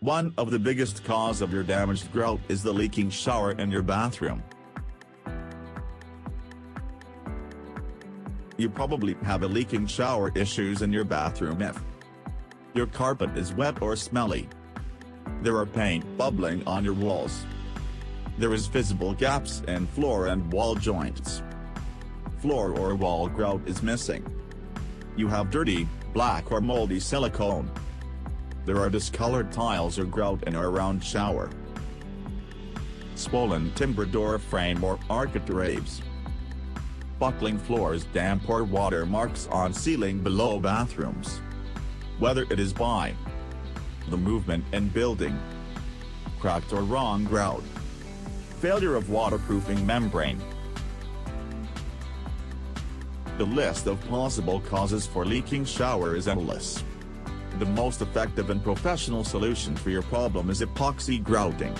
One of the biggest cause of your damaged grout is the leaking shower in your bathroom. You probably have a leaking shower issues in your bathroom if your carpet is wet or smelly. There are paint bubbling on your walls. There is visible gaps in floor and wall joints. Floor or wall grout is missing. You have dirty, black or moldy silicone. There are discolored tiles or grout in or around shower. Swollen timber door frame or architraves. Buckling floors, damp or water marks on ceiling below bathrooms. Whether it is by the movement in building, cracked or wrong grout, failure of waterproofing membrane. The list of possible causes for leaking shower is endless. The most effective and professional solution for your problem is epoxy grouting.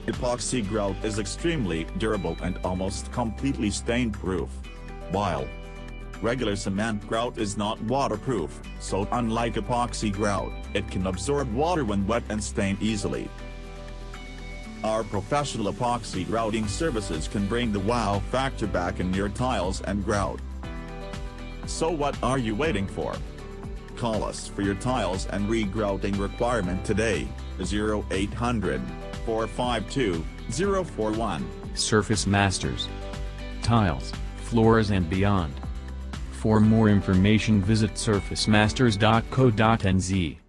Epoxy grout is extremely durable and almost completely stain-proof, while regular cement grout is not waterproof, so unlike epoxy grout, it can absorb water when wet and stain easily. Our professional epoxy grouting services can bring the wow factor back in your tiles and grout. So what are you waiting for? Call us for your tiles and re-grouting requirement today, 0800-452-041. Surface Masters. Tiles, floors and beyond. For more information visit surfacemasters.co.nz.